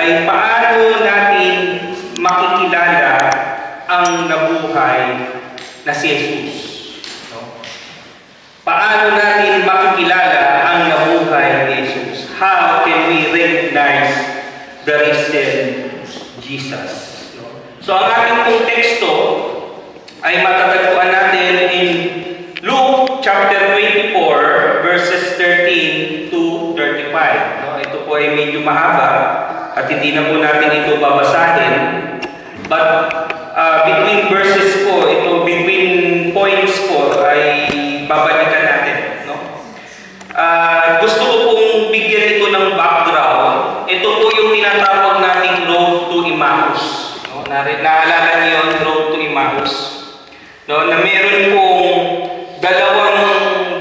ay paano natin makikilala ang nabuhay na si Jesus. No? Paano natin makikilala ang nabuhay ni Jesus? How can we recognize the risen Jesus? No? So ang ating pong teksto ay matatagpuan natin in Luke chapter 24 verses 13 to 35. No? Ito po ay medyo mahaba at hindi na po natin ito babasahin. But between verses po, between points po ay babalikan natin. No? Gusto ko pong bigyan ito ng background. Ito po yung tinatawag nating Road to Emmaus. No? Naalala niyo yung Road to Emmaus? No? Na meron pong dalawang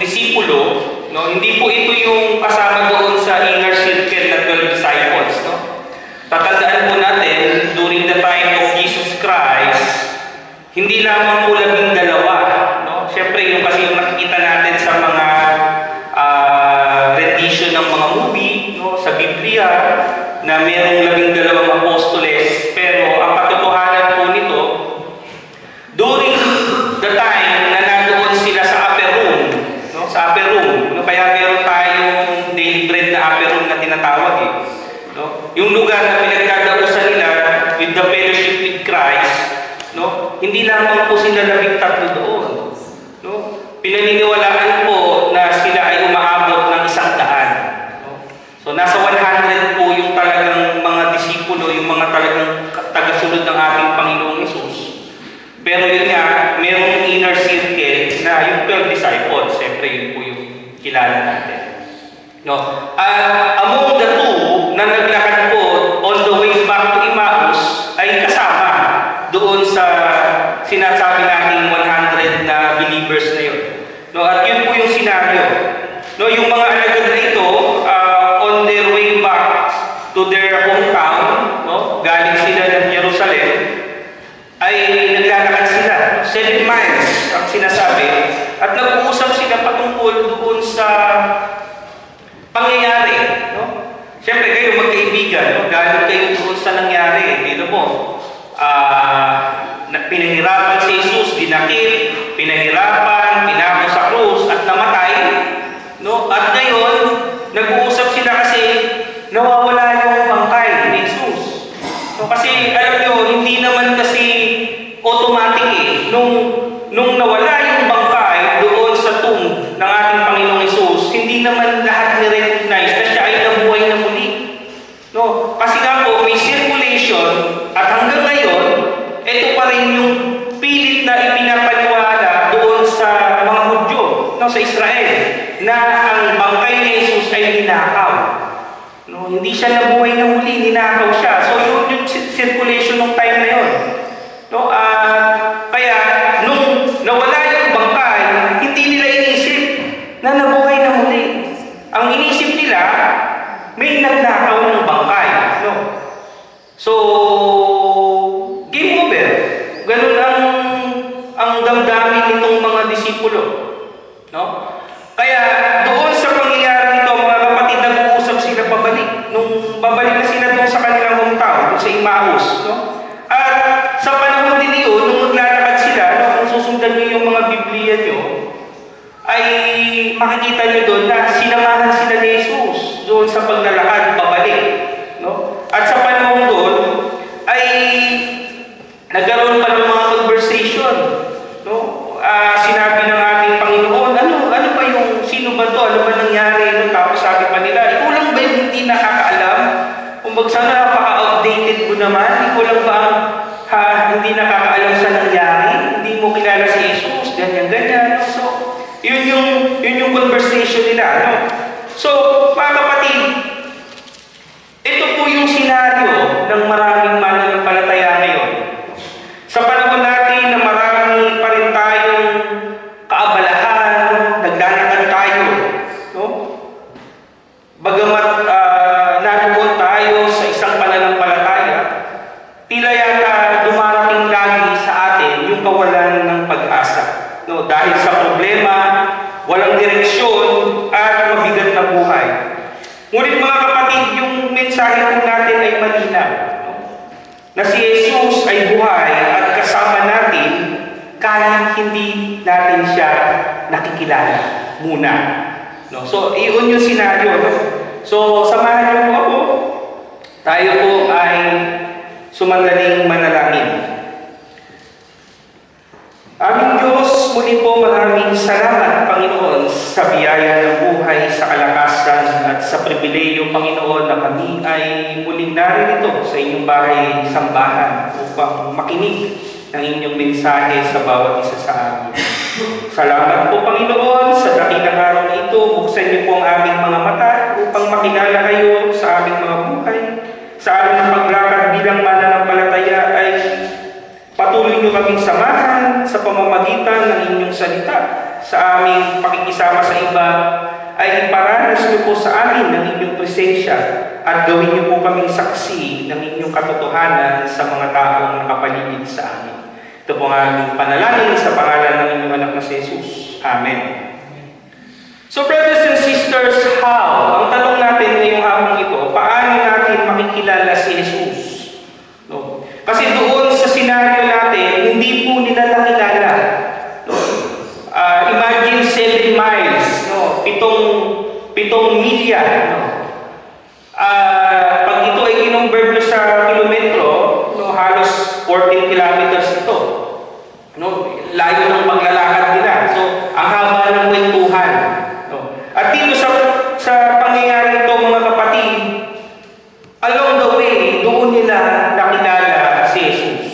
disipulo. No? Hindi po ito yung kasama doon sa inner circle na 12 disciples. No? Tatandaan po natin, during the time of Jesus Christ, hindi lamang po labing dalawa. No? Siyempre, yung kasi yung nakikita natin sa mga rendition ng mga movie, no? Sa Biblia, na mayroong labing dalawang apostoles. Pero ang katotohanan po nito, during the time na nandoon sila sa upper room, no? Sa upper room, no? Kaya meron tayong daily bread na upper room na tinatawag eh. No? Yung lugar na pinagdadausan nila with the fellowship with Christ, no? Hindi lamang po sila labing tatlo doon. No? Pinaniniwalaan po na sila ay umaabot ng 100. No? So nasa 100 po yung talagang mga disipulo, yung mga talagang tagasunod ng ating Panginoong Hesus. Pero yun nga, merong inner circle na yung 12 disciples. Siyempre yun po yung kilala natin. No? Among the two na naglakad po on the way back to Emmaus ay kasama doon sa sinasabi nating 100 na believers na yun. No? At yun po yung senaryo. No? Yung mga alagad na ito, on their way back to their hometown, no? Galing sila ng Jerusalem, ay naglalakad sila. 7 miles ang sinasabi. At nag-uusap sila patungkol doon sa pangyayari. No? Siyempre kayo magkaibigan, no? Galing kayo doon sa nangyari. Dito po, pinahirapan si Jesus, dinakip, pinahirapan, pinako sa krus, at namatay. No? At ngayon, nag-uusap sila kasi nawawala yung bangkay ni Jesus. So, kasi alam nyo, hindi naman kasi automatic eh. Nung nawala yung bangkay doon sa tomb ng ating Panginoong Hesus, hindi naman lahat ni-recognize na siya ay nabuhay na muli. No? Kasi nga po, may circulation at hanggang ngayon, ito pa rin yung pilit na ipinapaniwala doon sa mga Hudyo, no, sa Israel, na ang bangkay ni Jesus ay ninakaw. No, hindi siya nabuhay na muli, ninakaw siya. So yun yung circulation ng time na yun. No, kaya nung nawala yung bangkay, hindi nila inisip na nabuhay na muli. Ang inisip nila, may nagnakaw ng bangkay. No? So, game over. Ganun ang damdamin nitong mga disipulo. No? Kaya doon sa pangyayari nito, mga kapatid, nag-uusap sila pabalik. Nung babalik na sila doon sa kanilang hometown, doon sa Emmaus. No? At sa panahon din yun, nung maglalakad sila, no, kung susundan nyo yung mga Biblia nyo, ay makikita nyo doon na sinamahan sila ni Jesus doon sa paglalakad pabalik. No? At sa panahon doon, ay nagkaroon pa ng mga conversation. No? Sinabi ng ating Panginoon, ano ba yung, sino ba to? Ano ba nangyari? No? Tapos sabi pa nila, ikaw lang ba yung hindi nakakaalam? Kung sana napaka-outdated mo naman, ikaw lang ba hindi nakakaalam sa nangyari? Hindi mo kilala si Jesus? Ganyan. So, yun yung conversation nila. No? So, mga kapatid, ito po yung senaryo ng maraming mananampalataya ngayon. Sa panahon natin na marami pa rin tayong kaabalahan, naglalakad tayo. No? Bagamat naroon tayo sa isang pananampalataya, tila yata dumarating lagi sa atin yung kawalan ng pag-asa. No? Dahil sa problema, walang direksyon, at mabigat na buhay. Ngunit mga kapatid, yung mensahe po natin ay malinaw. na si Jesus ay buhay at kasama natin kahit hindi natin siya nakikilala muna. No? So, iyon yung senaryo. No? So, samahan niyo po ako. Tayo po ay sumandaling manalangin. Aming Diyos, muli po maraming salamat, Panginoon, sa biyaya ng buhay, sa kalakasan at sa pribileyo, Panginoon, na kami ay muling naririto sa inyong bahay sambahan upang makinig ng inyong mensahe sa bawat isa sa amin. Salamat po, Panginoon, sa dakilang araw na ito. Buksan niyo po ang aming mga mata upang makilala kayo sa aming mga buhay, sa aming paglakad bilang mananampalataya ay patuloy niyo kaming samahan sa pamamagitan ng inyong salita. Sa aming pakikisama sa iba ay iparanas niyo po sa amin ng inyong presensya at gawin niyo po kaming saksi ng inyong katotohanan sa mga taong nakapaligid sa amin. Ito po ang aming panalangin sa pangalan ng inyong anak na si Jesus. Amen. So brothers and sisters, how? Ang tanong natin ngayong hapong ito, paano natin makikilala si Jesus? No? Kasi doon sa senaryo natin, hindi po nila nakilala. No? Imagine 7 miles, no? pitong milya. No? Pag ito ay kinonvert sa kilometro, no, halos 14 kilometers ito. No? Layo ng paglalakad nila. So, ang haba ng kwentuhan. No? At dito sa pangyayari ito, mga kapatid, along the way, doon nila nakilala si Jesus.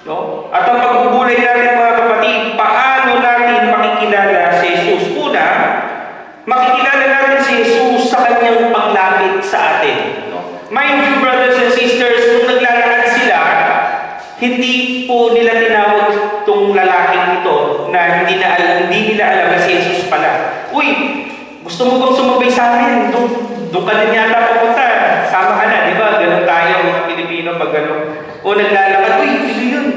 No? At ang pagbubulay natin, mga kapatid, paano natin makikilala si Jesus? Una, makikilala natin si Jesus sa kanyang paglapit sa atin. No? Mind you, brothers and sisters, kung naglalakad sila, hindi po nila tinawag itong lalaking ito na hindi nila alam na si Jesus pala. Uy, gusto mo bang sumabay sa amin? Doon ka din yata pupunta. Sama ka na, di ba? Ganun tayo, mga Pilipino, pag gano'n. O naglalakad, uy, hindi yun.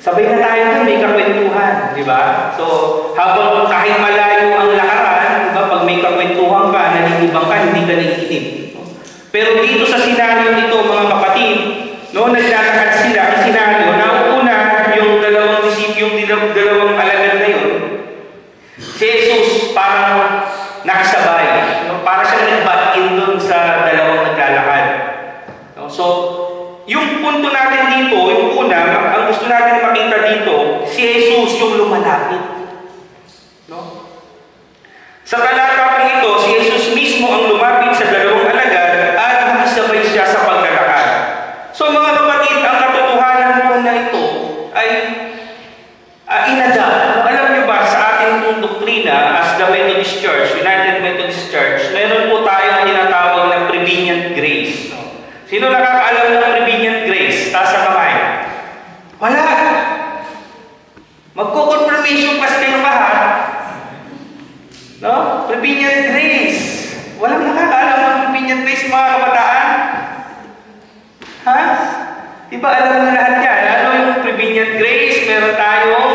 Sabay na tayo doon, may kakwentuhan, di ba? So, habang kahit malayo ang lakaran, di ba? Pag may kakwentuhan ka, nanginibang ka, hindi ka nakikinig. Pero dito sa senaryo nito, mga kapatid, no, naglalakad sila, ang senaryo, nauna yung dalawang alagad na yun. Si Jesus parang nakasabay. No? Para siyang nag-back-in doon sa dalawang naglalakad. No? So, yung punto natin dito, yung una, ang gusto natin makita dito, si Jesus yung lumalapit. No? Sa talata pong ito, si Jesus mismo ang lumapit sa dalawang alagad at nakisabay siya sa paglalakad. So mga kapatid, ang katotohanan po na ito ay inadapt. Alam niyo ba, sa ating pong doktrina as the Methodist Church, United Methodist Church, meron po tayong tinatawag na prevenient grace. No? Sino nakakaalam ng prevenient grace? Taas ang kamay. Wala. Magko-confirmation class kayo lahat. No? Prevenient grace. Walang nakakaalam ng prevenient grace, mga kabataan. Ha? Diba alam na lahat yan? Ano yung prevenient grace? Meron tayong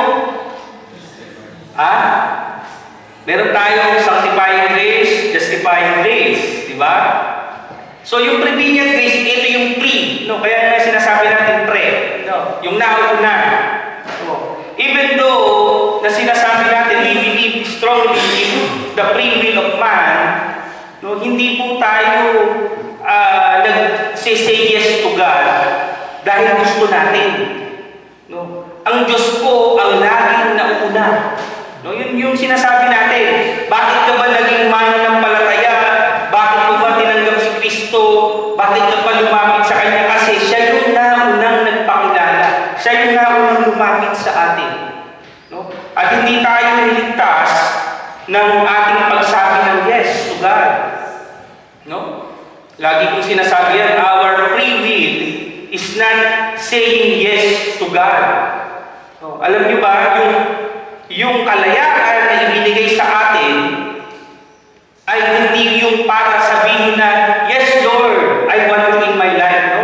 meron tayong sanctifying grace, justifying grace. Diba? So yung prevenient grace, ito yung pre. No? Kaya may sinasabi natin pre. No? Yung nauna. No? Even though na sinasabi natin, we believe strongly in the free will of man, no? Hindi po tayo nag-say yes to God dahil gusto natin. No? Ang Diyos po ang laging nauna. No? Yun yung sinasabi natin. Bakit ka ba naging mananampalataya? Bakit mo ba tinanggap si Kristo? Bakit ka pa lumapit sa Kanya? Kasi siya yung naunang nagpakilala. Siya yung naunang lumapit sa atin. No? At hindi tayo niligtas ng ating pagsabi ng yes to God. No? Lagi kong sinasabi yan, our free will is not saying yes to God. No? Alam niyo ba, yung kalayaan na ibinigay sa atin ay hindi yung para sabihin na, yes Lord, I want you in my life. No?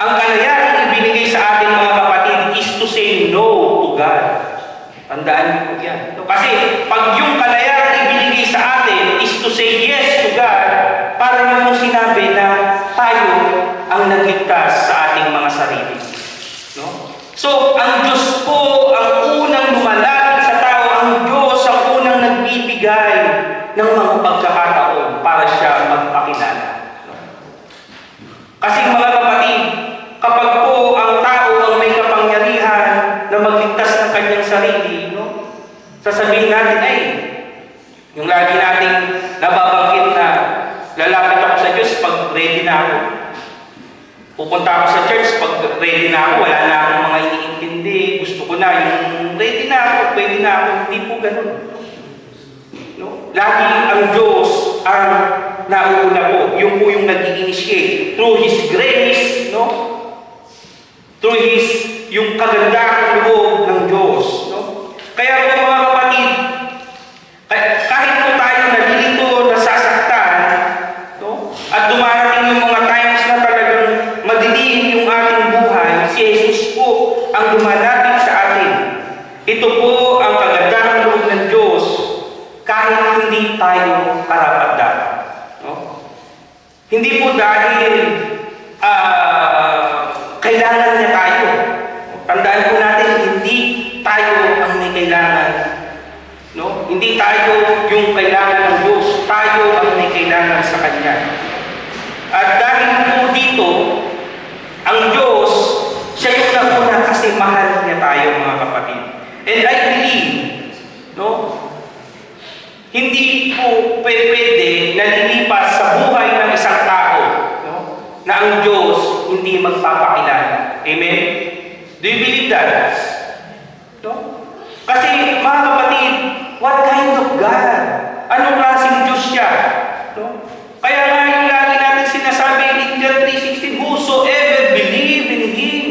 Ang kalayaan na ibinigay sa atin, mga kapatid, is to say no to God. Tandaan niyo po yan. No? Kasi pag yung kalayaan na ibinigay sa atin is to say yes to God, para niyo sinabi na tayo ang nagligtas sa sarili. No? So, ang Diyos po ang unang lumalapit sa tao, ang Diyos ang unang nagbibigay ng mga pagkakataon para siya magpakilala. No? Kasi mga kapatid, kapag po ang tao ang may kapangyarihan na magligtas ng kanyang sarili, no? Sasabihin natin ay, yung lagi nating nababanggit na lalapit ako sa Diyos pag ready na ako. Pupunta ako sa church pag ready na ako, wala na akong mga iniintindi, gusto ko na yung ready na ako, pwede na ako, hindi po ganun. No? Lagi ang Diyos ang nauna po, yung po yung nag-i-initiate through His grace, no? Through His, yung kagandahang loob ng Diyos. No? Kaya po mga kapatid, kahit po tayo nalilito, nasasaktan, no? At dumarating yung mga times na talagang madidiin yung ating buhay, si Jesus po ang lumalapit sa atin. Ito po ang kagandahang loob ng Diyos kahit hindi tayo karapat-dapat. No? Hindi po dahil kailangan niya tayo. Tandaan po natin, hindi tayo ang may kailangan. No? Hindi tayo yung kailangan ng Diyos. Tayo ang may kailangan sa Kanya. At dahil po dito, ang Diyos, siya yung nauna kasi mahal niya tayo, mga kapatid. And I believe, no? Hindi po pwede na lilipas sa buhay ng isang tao, no? Na ang Diyos hindi magpapakilala. Amen? Do you believe that? No? Kasi, mga kapatid, what kind of God? Anong klaseng Diyos siya? No? Kaya nga yung lagi natin sinasabi in John 3:16, whosoever believe in Him.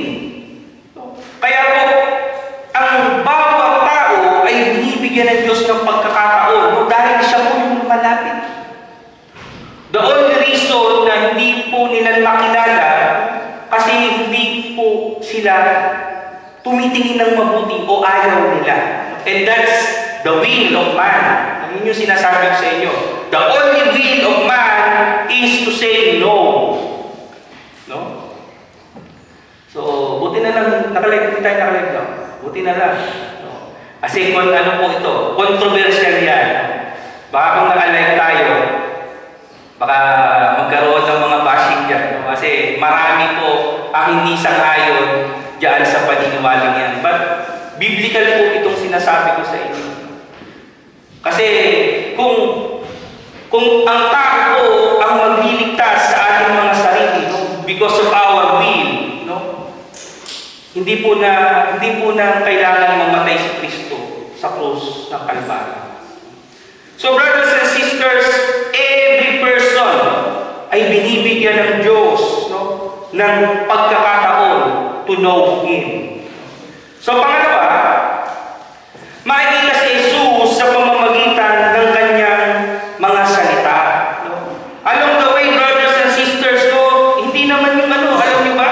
No? Kaya po, ang bawat tao ay binibigyan ng Diyos ng pagkakataon, no? Dahil siya po yung malapit. The only reason na hindi po nila makilala kasi hindi po sila tumitingin ng mabuti o ayaw nila. And that's the will of man. Ang inyo sinasabi ko sa inyo. The only will of man is to say no. No? So, buti na lang, hindi tayo nakalive lang. Buti na lang. No? Kasi kung ano po ito, controversial yan. Baka kung nakalive tayo, baka magkaroon ng mga bashing dyan. No? Kasi marami po ang hindi sang-ayon dyan sa paniniwalang yan. But, biblical po itong sinasabi ko sa inyo. Kasi, kung ang tao ang magliligtas sa ating mga sarili, no? Because of our will, no? Hindi po na kailangan mamatay si Kristo sa krus ng Kalbaryo. So, brothers and sisters, every person ay binibigyan ng Diyos, no? Ng pagkakataon to know Him. So, pangalawa, makikita si Jesus sa pamamagitan ng kanyang mga salita. No? Along the way, brothers and sisters, no, hindi naman yung alam niyo ba?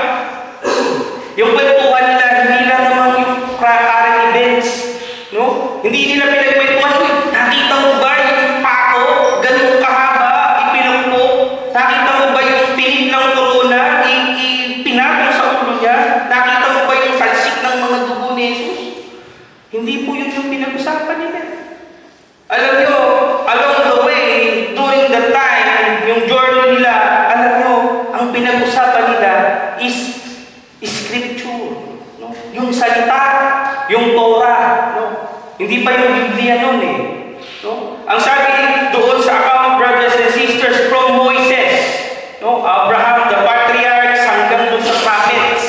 Yung kwentuhan nila, hindi lang naman yung current events. No? Hindi nila pinagkwentuhan, nakita mo ba yung pako, ganun kahaba, ipinukpo? Nakita mo ba yung pinit ng corona, pinatong sa ulo niya? Nakita mo ba yung talsik ng mga dugo ni Jesus? Hindi po yun yung pinag-usapan nila. Alam nyo, along the way, during the time, yung journey nila, alam nyo, ang pinag-usapan nila is scripture. No? Yung salita, yung Torah. No? Hindi pa yung Biblia nun eh. No? Ang sabi doon sa account, brothers and sisters, from Moises, no? Abraham, the patriarchs, hanggang doon sa prophets.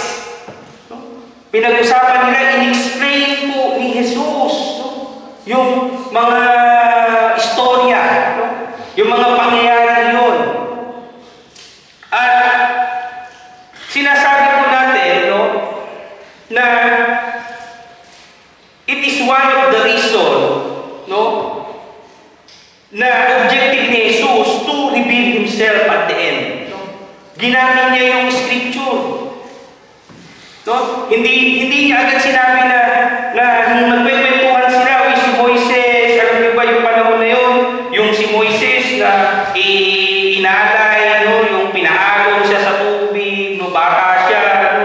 No? Pinag-usapan nila, in-explain po ni Jesus, no? Yung mga istorya, no? Yung mga pangyayari yun. At sinasabi po natin, no? Na it is one of the reason, no? Na objective ni Jesus to reveal Himself at the end. No? Ginamit niya yung scripture. No? Hindi niya agad sinabi na magkwentuhan sila, si Moises, alam niyo ba yung panahon na yun? Yung si Moises na inalay, no? Yung pinaalon siya sa tubig, no? Bata siya, no?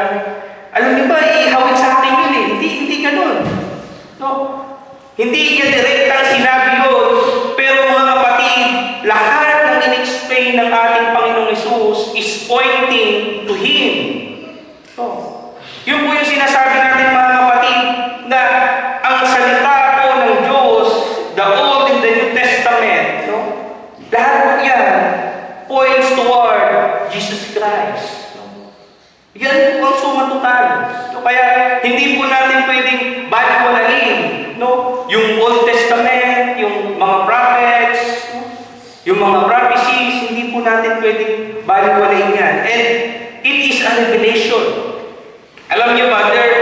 lahat ng in-explain ng ating Panginoong Hesus is pointing to Him. So, yun po yung sinasabi natin mga kapatid, na ang salita po ng Diyos, the Old and the New Testament, no? Lahat po yan points toward Jesus Christ. No? Yan po ang suma total. So, kaya hindi po natin pwedeng baliwalain, no? Yung Old Testament, yung mga prophets, no? Yung mga prophecies, hindi po natin pwedeng baliwalain yan. And it is a revelation. Alam niyo ba, there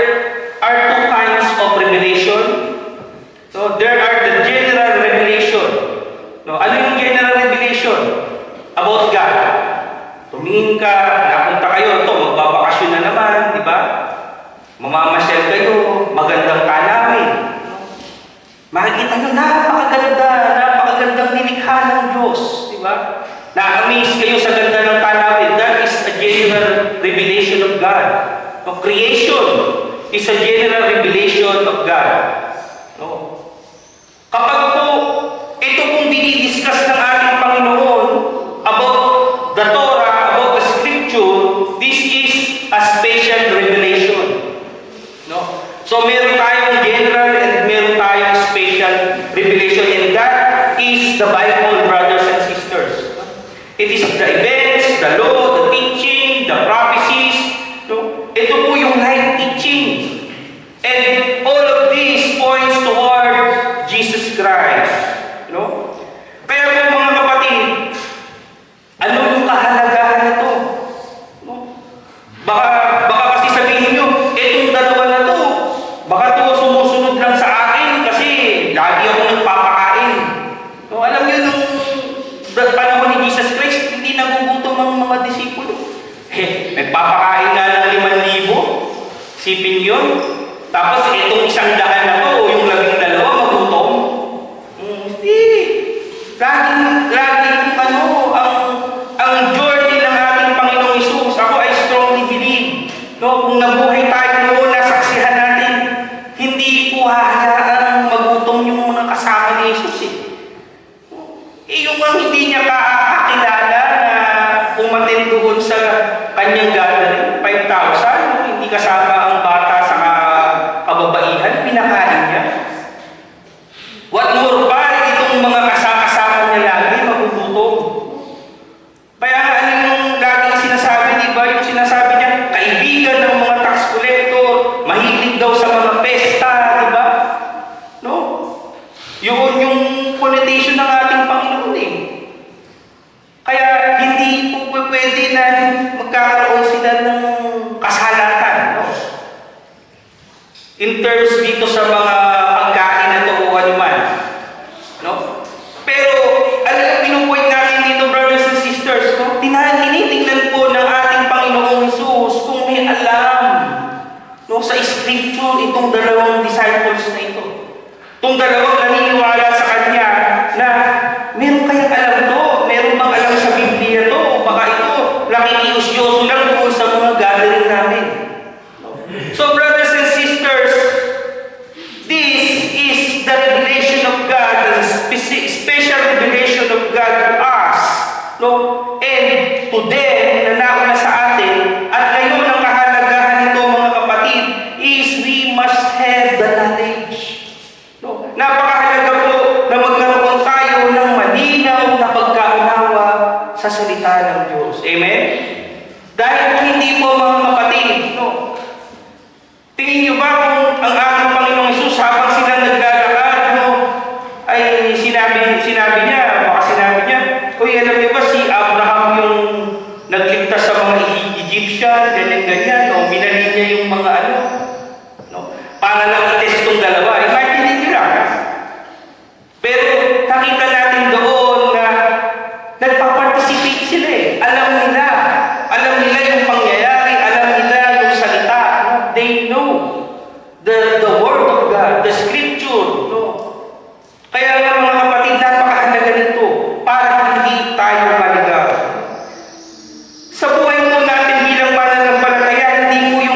are two kinds of revelation. So, there are the general revelation. No, ano yung general revelation? About God. Tumingin ka, napunta kayo, ito, magbabakasyon na naman, di ba? Mamamasyal kayo, magandang tanawin. Makikita nyo, napakagandang nilikha ng Diyos, di ba? Na-amaze kayo sa ganda ng tanawin. That is a general revelation of God. No, creation is a general revelation of God. No? Kapag po ito pong dinidiscuss ng ating Panginoon about the Torah, about the Scripture, this is a special revelation. No? So meron tayong general and meron tayong special revelation, and that is the Bible, brothers and sisters. It is the events, the law, the teaching, the prophecies. No? Ito po yung life teaching. And all of this points toward Jesus Christ. No? Kaya po mga kapatid, ano yung kahalagahan nito? No? Baka kasi sabihin nyo, etong dalawa na to, baka to sumusunod lang sa akin kasi lagi ako nagpapakain. No? Alam nyo, nung panahon ni Jesus Christ, hindi nagugutom ang mga disipulo. Nagpapakain nga ng 5,000, sipin yun. Tapos itong 100 na to, yung 12 magutom. Hindi. Laging ang journey ng ating Panginoong Hesus, ako I strongly believe, no, kung nabuhay tayo noon, nasaksihan natin, hindi po hahayaang magutom yung mga kasama ni Hesus. Yung hindi niya kakilala na umatin doon sa kanyang gathering, 5,000, hindi kasama ang bata sa kababaihan, pinakain niya. What more pa, itong mga kasama niya lagi, magugutom. Kaya ano yung laging sinasabi, di ba? Yung sinasabi niya, kaibigan ng mga tax collector, mahilig daw sa mga pesta, di ba? No? Yun yung connotation ng ating Panginoon eh. Kaya hindi po pwede na magkakaroon sila ng kasalatan, no? In terms dito sa mga pagkain na to o ano man, no? Pero ano yung pinupoint natin dito, brothers and sisters, no? Tinitingnan po ng ating Panginoong Hesus kung may alam, no, sa Scripture itong dalawang disciples na ito. Itong dalawang naniniwala sa Kanya na meron kayang alam to, meron bang alam sa Biblia to, o baka ito, nakikiusyoso lang doon sa mga gathering namin. So brothers and sisters, this is the revelation of God, the special revelation of God to us, no? And to them na nauna sa atin, at ngayon ang kahalagahan nito mga kapatid is we must have the knowledge. No? Napakahalaga po na magkaroon tayo ng malinaw na pagkaunawa sa salita ng Diyos. Amen? Dahil kung hindi po mga kapatid, no? Tingin niyo ba kung ang ating Panginoong Hesus habang sila naglalakad, no, ay sinabi niya, Uy, alam niyo ba si Abraham yung nagligtas sa mga Egyptian, ganyan, no? Minali niya yung mga ano, no? Para lang i-test itong dalawa. Imagine niyo lang. Pero nakita natin doon na nagpa-participate sila eh. Alam nila yung pangyayari, alam nila yung salita. No? They know the Word of God, the Scripture. No? Kaya nga mga kapatid, napakahalaga nito para hindi tayo maligaw. Sa buhay po natin bilang mananampalataya, hindi po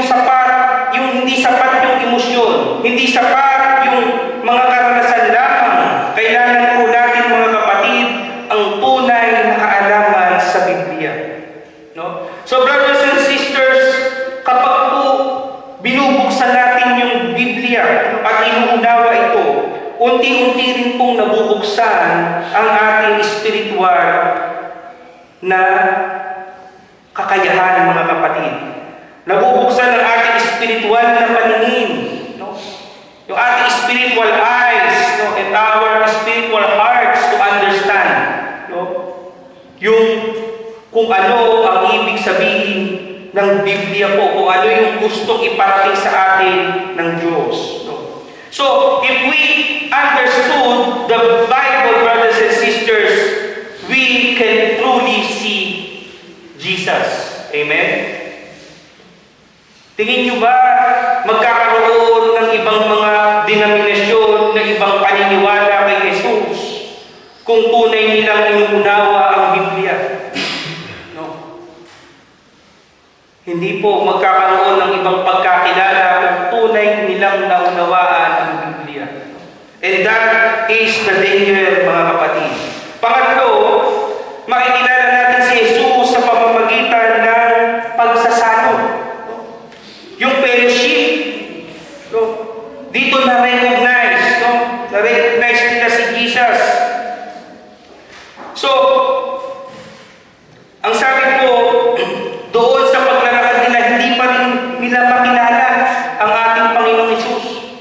unti-unti rin pong nabubuksan ang ating spiritual na kakayahan, mga kapatid. Nabubuksan ang ating spiritual na paningin, no? Yung ating spiritual eyes, no? And our spiritual hearts to understand, no? Yung kung ano ang ibig sabihin ng Biblia po, kung ano yung gustong iparating sa atin ng Diyos. No? So, if we understood the Bible, brothers and sisters, we can truly see Jesus. Amen? Tingin nyo ba magkakaroon ng ibang mga denominasyon, ng ibang paniniwala kay Jesus kung tunay nilang inuunawa ang Biblia? Hindi po magkakaroon ng ibang pagkakilala kung tunay nilang naunawaan ang Biblia. And that is the danger, mga kapatid. Pangatlo, makikilala natin si Jesus sa pamamagitan ng pagsasalo. Yung fellowship, dito na-recognize, na-recognize nila si Jesus. So, ang sabi po, doon sa paglalakad nila, hindi pa rin nila makilala ang ating Panginoong Hesus.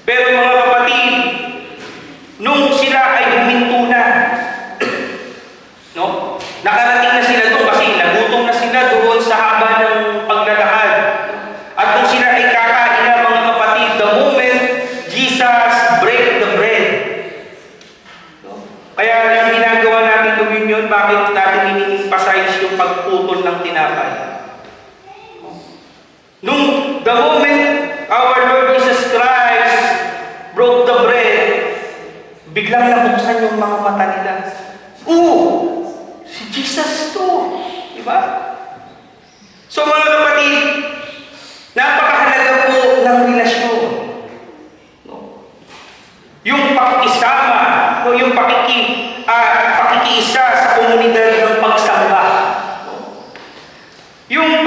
Pero mga kapatid, nung sila ay huminto na, no? Nakarating na sila doon kasi nagutom na sila doon sa haba ng paglalakad. At nung sila ay kakain na, mga kapatid, the moment Jesus break the bread. No? Kaya yung ginagawa natin communion, bakit natin ini-emphasize yung pagputol ng tinapay? Nung the moment our Lord Jesus Christ broke the bread, biglang nabuksan yung mga mata nila. Si Jesus to! Diba? So mga kapatid, napakahalaga po ng relasyon. No? Yung pakikisama, no? Yung pakikiisa sa komunidad ng pagsamba. No? Yung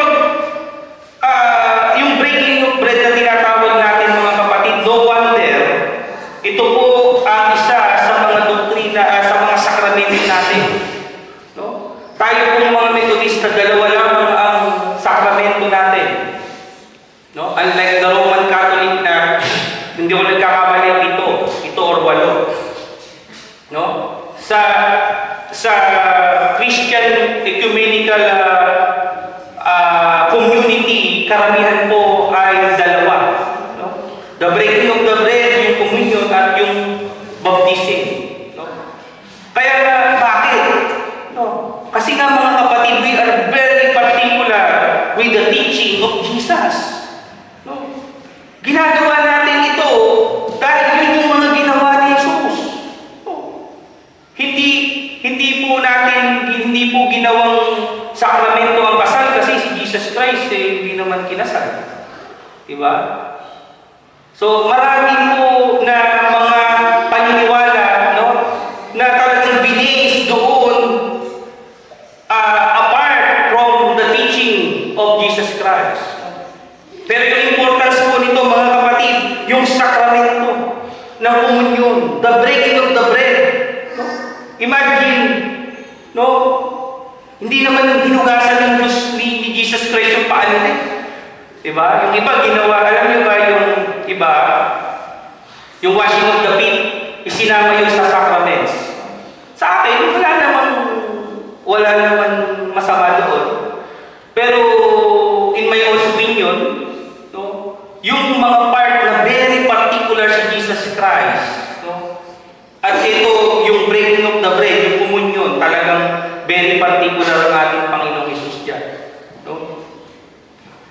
breaking of bread na tinatawag natin, mga kapatid, no wonder, ito po ang isa sa mga doktrina, sa mga sakramento natin. No? Tayo pong mga Methodista, dalawa lang ang sakramento natin. No? Unlike the Roman Catholic na hindi ko nagkakamali, ito or 8. No? Sa Christian ecumenical community, karamihan po ay 2. No? The breaking of the bread, yung communion, at yung baptism. No? Kaya bakit? No? Kasi nga, mga kapatid, we are very particular with the teaching of Jesus. No? Ginagawa natin ito dahil yun yung mga ginawa ni Jesus. No? Hindi po ginawang sakramento ang kasal kasi si Jesus Christ hindi naman kinasal. Diba? So marami po na mga paniniwala, no, na talagang binis doon apart from the teaching of Jesus Christ. Pero yung importance po nito, mga kapatid, yung sakramento ng komunyon, the breaking of the bread. No? Imagine, no? Hindi naman yung hinugasan ng Diyos ni Jesus Christ yung paa nila. Diba? Yung iba ginawa, alam niyo ba yung iba, yung washing of the feet, isinama yun sa sacraments. Sa akin, wala naman masama doon. Pero, in my own opinion, no, yung mga part na very particular sa Jesus Christ, no, at ito, yung breaking of the bread, yung komunyon, talagang very particular ang ating Panginoong Hesus dyan. No?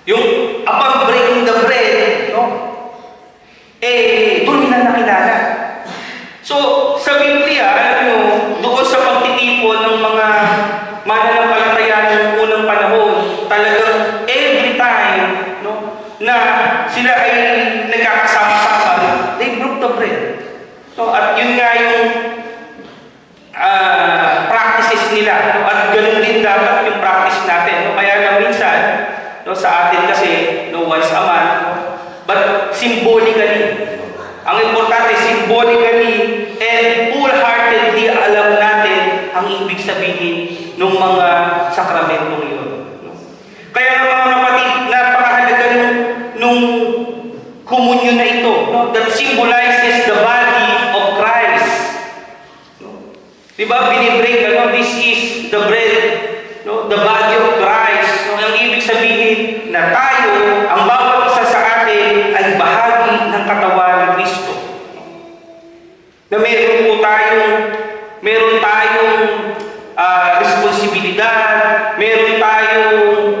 Yung upon breaking the bread, no, doon nila nakilala. So, sa Biblia, alam nyo, doon sa pagtitipon ng mga mananampalataya ng unang panahon, talagang every time, no, na sila ay nagkakasama-sama, they broke the bread. No, at yun nga yung practices nila. No, at ganun din dapat yung practice natin. No, kaya lang minsan, no, sa atin kasi, no, once a month, no, but symbolically, ang importante, symbolically and wholeheartedly alam natin ang ibig sabihin ng mga sakramentong iyon. Kaya nga mga kapatid, napakahalaga nung komunyon na ito, that symbolizes the body of Christ. Diba, binibreak, this is the bread, the body of Christ. Ang ibig sabihin na tayo, ang bawat isa sa atin ay bahagi ng katawan ng Kristo. Na meron tayong responsibilidad, meron tayong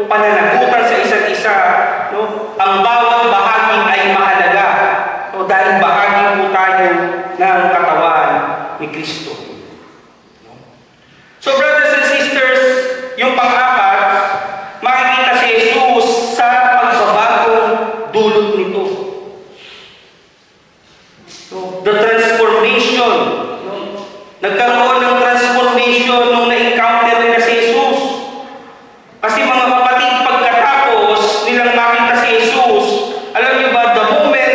pananagutan sa isa't isa. Ang bawat bahagi ay mahalaga. Dahil bahagi po tayo ng katawan ni Kristo. So brothers and sisters, yung pang-apat, makikita si Jesus sa pagbabagong dulot nito. The transformation. Nagkaroon ng transformation nung na-encounter nila si Jesus. Kasi mga kapatid, pagkatapos nilang makita si Jesus, alam niyo ba, the moment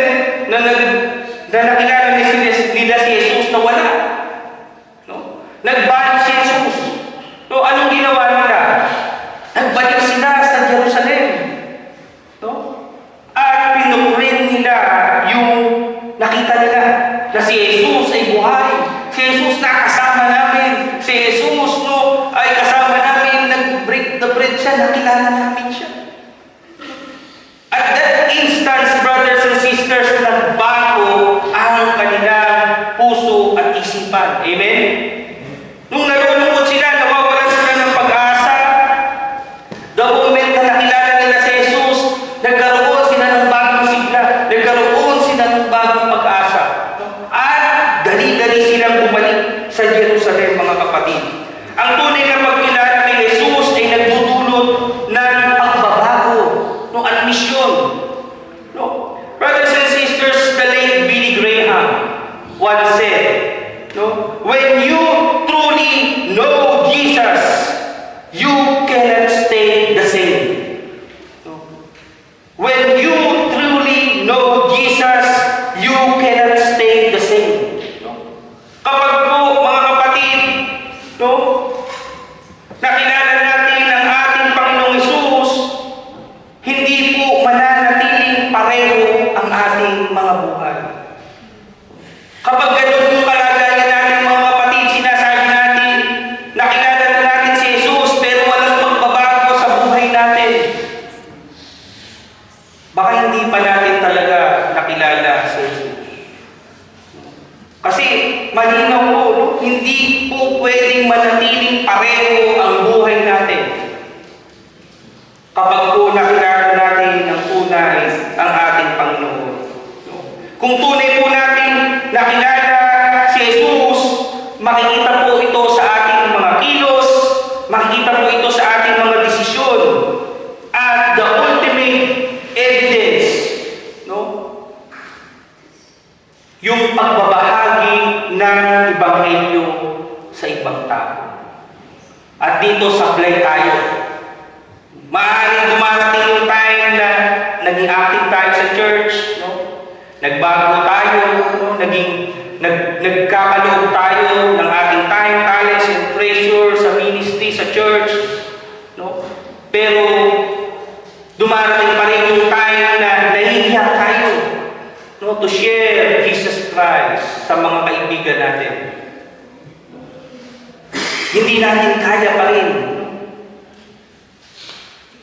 na nakilala nila si Jesus, nawala. Nagbalik si Jesus. Anong ginawa nila? Nagbalik sila sa Jerusalem. At pinuprin nila yung nakita nila na si Jesus ay buhay. Si Jesus na kasama namin. Si Jesus ay kasama namin. Nag-break the bread siya. Nakilala namin siya. At that instance, brothers and sisters, nagbago ang kanilang puso at isipan. Amen? Nung nalulungkot sila, nawawalan sila ng pag-asa. The moment na nakilala nila si Jesus, nagkaroon sila ng bagong sigla. Nagkaroon sila ng bagong pag-asa. At dali-dali silang bumalik sa Jerusalem, mga kapatid. Ang tunay na pagkilala ni Jesus ay nagdudulot ng pagbabago, at misyon. Brothers and sisters, the late Billy Graham once said, when you truly know Jesus, you cannot stay the same. When you truly know Jesus, you cannot stay the same. Kapag po, mga kapatid, nakilala natin ang ating Panginoong Hesus, hindi po mananatiling pareho ang ating mga buhay. Kapag ganun yung kalagayan natin, mga kapatid, sinasabi natin, nakilala na natin si Jesus, pero walang pagbabago sa buhay natin. Baka hindi pa natin talaga nakilala si Jesus. Kasi malinaw po, hindi po pwedeng manatiling pareho ang buhay natin. Kapag po nakilala natin ang tunay ang ating Panginoon. Kung tunay po natin nakilala si Jesus, makikita po ito sa ating mga kilos, makikita po ito sa ating mga desisyon. At the ultimate evidence, yung pagbabahagi ng Ebanghelyo sa ibang tao. At dito sablay tayo. Maaaring dumarating yung time na naging active tayo sa church, nagbago tayo, nagkakaloob tayo ng ating time, talents, and treasure sa ministry, sa church. Pero dumarating pa rin yung time na nahihiya tayo to share Jesus Christ sa mga kaibigan natin. Hindi natin kaya pa rin.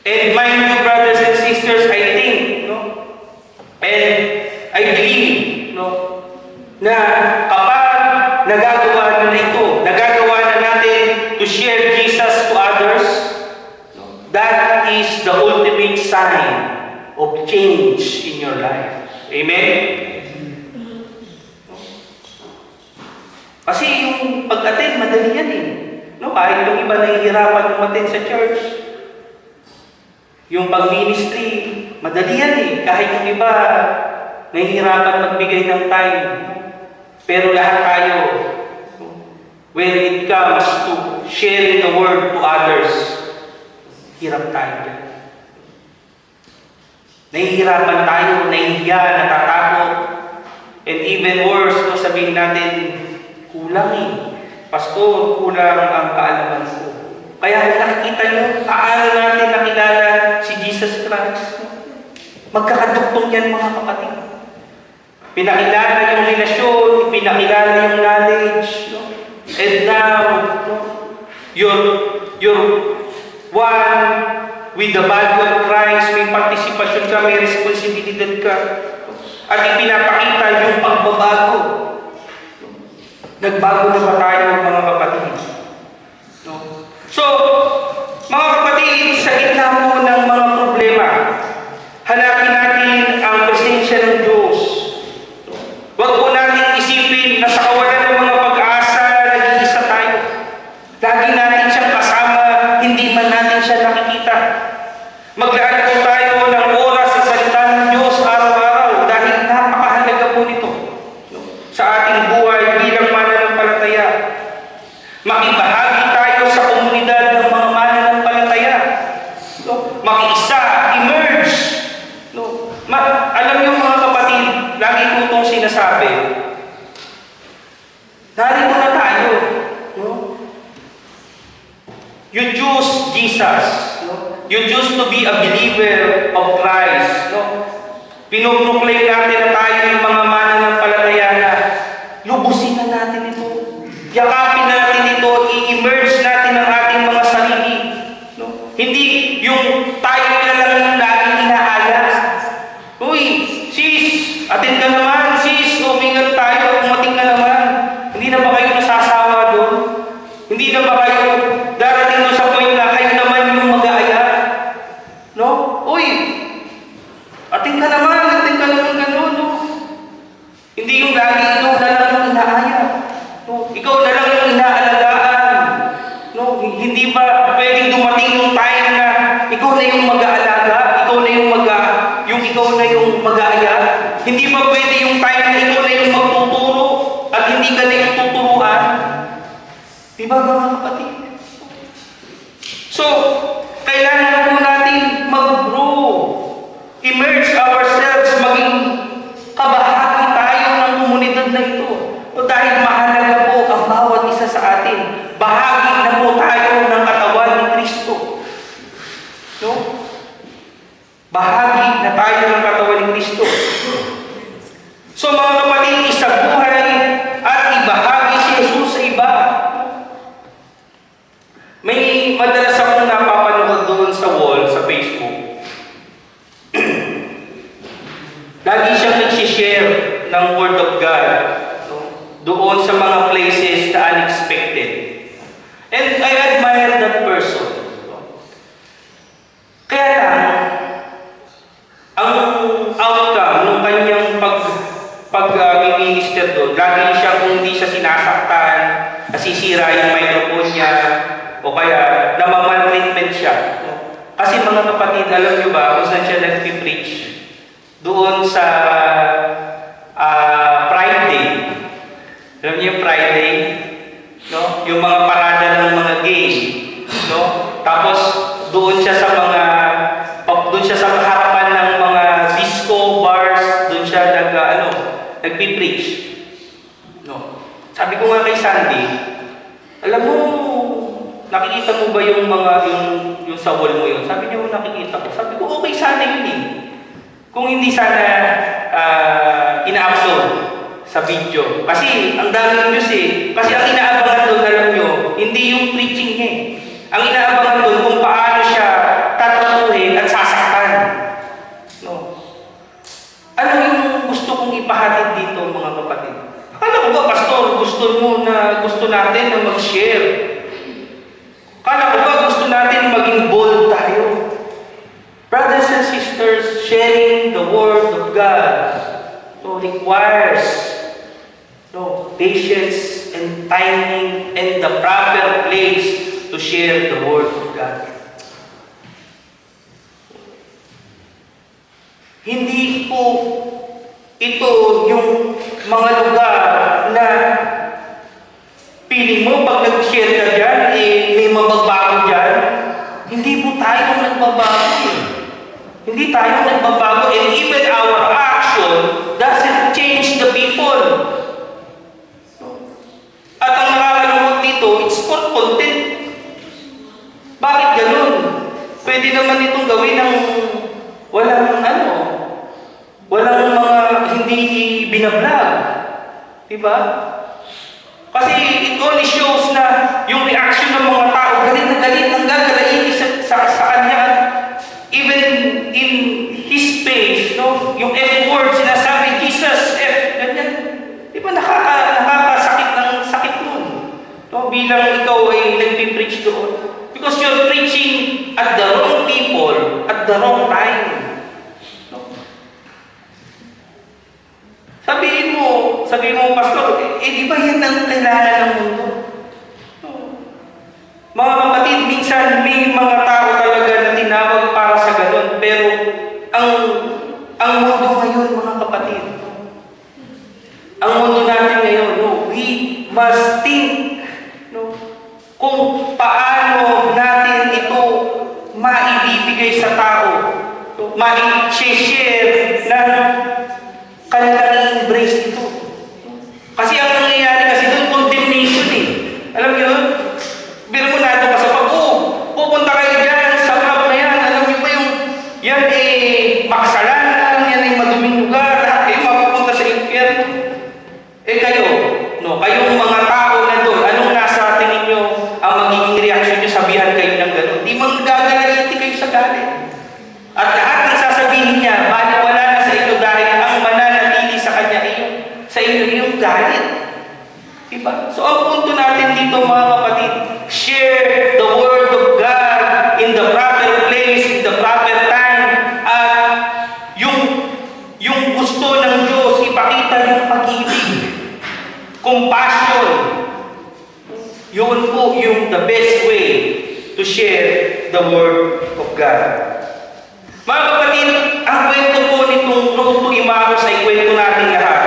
And mind you, brothers and sisters, I think, and I believe, na kapag nagagawa na ito, nagagawa na natin to share Jesus to others, that is the ultimate sign of change in your life. Amen? Kasi yung pag-attend, madali yan eh. Kahit yung iba nahihirapan umattend sa church. Yung pag-ministry, madali yan eh. Kahit yung iba nahihirapan magbigay ng time. Pero lahat tayo, when it comes to sharing the word to others, hirap tayo dyan. Nahihirapan tayo, nahihiya, natatakot. And even worse, no, sabihin natin, kulang eh. Pastor, kulang ang kaalaman ko. Kaya nakikita nyo, paano natin nakilala si Jesus Christ? Magkakadugtong yan mga kapatid. Pinakilala yung relasyon, pinakilala yung knowledge. No? And now, no, you're one with the body of Christ, may partisipasyon ka, may responsibilidad ka. At ipinapakita yung pagbabago. Nagbago na ba tayo mga kapatid? No? So, mga kapatid, sa gitna mo ng mga problema, hanapin natin ang presensya ng Diyos. Huwag po natin isipin na sa kawalan ng mga pag-asa, nag-iisa tayo. Lagi natin siyang kasama, hindi man natin siya nakikita. Maglaan po tayo ng oras sa salita ng Diyos araw-araw dahil napakahalaga po nito sa ating buhay bilang mananampalataya. Makibahagi tayo sa komunidad ng mga mananampalataya. Makiisa, emerge. Alam niyo mga kapatid, lagi ko itong sinasabi, narito na tayo. You choose Jesus. You choose to be a believer of Christ. Pinoproclaim natin na tayo yung mga mananampalataya na lubusin na natin ito. Yakapin natin ito, i-immerse natin ang ating mga sarili. Hindi yung tayo na lang yung laging inaayas. Uy, sis, atin ka naman, sis, umingat tayo, umating ka naman. Hindi na ba kayo nasasawa doon? Hindi na ba kayo darating doon sa point na kayo naman yung mag-aaya? No? Uy, atin ka naman gano'n, no? Hindi yung lagi ikaw na lang yung inaaya. No? Ikaw na lang yung inaalagaan. No? Hindi ba pwedeng dumating yung time na ikaw na yung mag-aalaga, ikaw na yung mag-aaya? Hindi ba pwede yung time na ikaw na yung magtuturo at hindi ka na yung tuturuan? Di ba mga kapatid? So, kailangan po natin mag-grow, immerse ourselves, maging kabahagi tayo ng komunidad na ito. O dahil mahalaga po ang bawat isa sa atin. Bahagi na po tayo ng katawan ni Kristo. No? Bahagi na tayo ng katawan ni Kristo. So mga kapatid, isabuhay at ibahagi si Jesus sa iba. May madalas akong napapanood doon sa wall, sa Facebook. Lagi siyang nagsishare ng Word of God, no? Doon sa mga places na unexpected. And I admire that person. Kaya lang, ang outcome ng kanyang pag-minister doon, lagi siya, kung hindi siya sinasaktan, nasisira yung microphone niya, o kaya namamaltreatment siya. Kasi mga kapatid, alam niyo ba kung saan siya nag-preach? Doon sa Friday. Alam niyo yung Friday? No? Yung mga parada ng mga gay. No? Tapos doon siya sa harapan ng mga disco bars, doon siya nagpi-preach. No? Sabi ko nga kay Sandy, alam mo, nakikita mo ba yung sa wall mo yun? Sabi niya, nakikita ko. Sabi ko, okay sana yun eh. Kung hindi sana ina-upload sa video. Kasi ang daming views eh. Kasi ang inaabangan doon, alam nyo, hindi yung preaching niya eh. Ang inaabangan doon kung paano siya tatratuhin at sasaktan. No. Ano yung gusto kong ipahatid dito mga kapatid? Akala ko ba, pastor, gusto natin na mag-share? Akala ko ba gusto natin maging bold tayo? Brothers and sisters, sharing the Word of God requires patience and timing and the proper place to share the Word of God. Hindi po ito yung mga lugar na feeling mo pag nag-share ka dyan, may mabagbago dyan. Hindi po tayo nagbabago. Hindi tayo nagbabago. And even our action doesn't change the people. for content. Bakit ganun? Pwede naman itong gawin ng walang walang mga hindi binablog. Diba? Kasi it only shows na yung reaction ng mga tao, galit na galit, hanggang galayin sa kanya. Even in his face, no? Yung F word, sinasabi, Jesus, F, ganyan. Di ba nakakasakit ng sakit nun? No? Bilang ikaw ay nagpipreach doon. Because you're preaching at the wrong people, at the wrong time. No? Sabihin mo, Pastor, di ba yan ang kailangan ng mundo? No. Mga kapatid, minsan may mga tao talaga na tinawag para sa ganun, pero ang mundo ngayon, mga kapatid, ang mundo natin ngayon, we must think, kung paano natin ito maibibigay sa tao, ma-share na kanilang embrace ito. Kasi ang nangyayari kasi doon, condemnation eh. Alam niyo, biro mo na ito ka sa pupunta kayo dyan sa club na yan. Alam niyo ba yung, yan makasalanan, yan ay maduming lugar, lahat kayo mapupunta sa impyerno. Kayo, kayong mga tao na doon, anong nasa tingin nyo ang magiging reaction nyo, sabihan kayo ng gano'n? Di manggagalaliti kayo sa galit. At lahat ng sasabihin niya, wala na sa inyo dahil ang mananatili sa kanya sa inyo yung galit. Diba? So ang punto natin dito, mga kapatid, share the word of God in the proper place, in the proper time, at yung gusto ng Diyos, ipakita yung pag-ibig, compassion. Yun po yung the best way to share the word of God. Mga kapatid, ang kwento po nitong Road to Emmaus ay kwento natin lahat.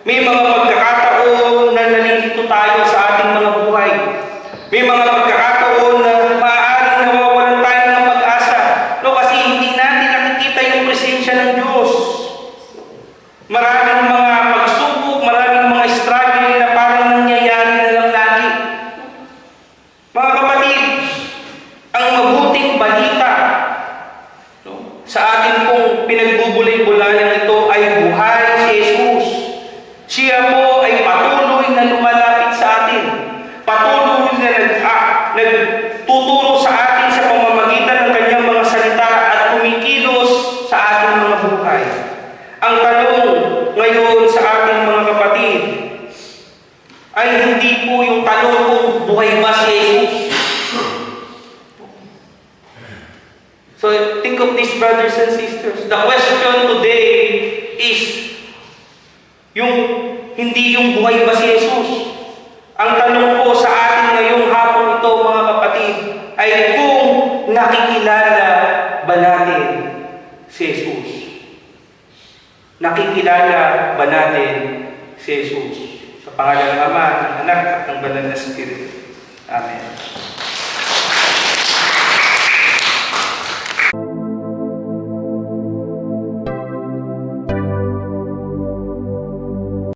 May mga pagkakataon na nalilito tayo sa ating mga buhay. May mga pagkakataon na maaaring nawawalan tayo ng pag-asa. Kasi hindi natin nakikita yung presensya ng Diyos. Maraming mga pagsubok, maraming mga struggle na parang nangyayari na lang lagi. Mga kapatid, ang mabuting balita sa ating pong pinagbubulay-bulayan ito ay buhay si Jesus. Siya po ay patuloy na lumalapit sa atin. Patuloy na nagtuturo sa atin sa pamamagitan ng kanyang mga salita at kumikilos sa ating mga buhay. Ang tanong ngayon sa ating mga kapatid ay hindi po yung tanong kung buhay ba si Jesus. So think of this, brothers and sisters. The question today is hindi yung buhay ba si Jesus. Ang tanong po sa atin ngayong hapon ito, mga kapatid, ay kung nakikilala ba natin si Jesus. Nakikilala ba natin si Jesus? Sa pangalan ng Ama, ng Anak, at ng Banal na Espiritu. Amen.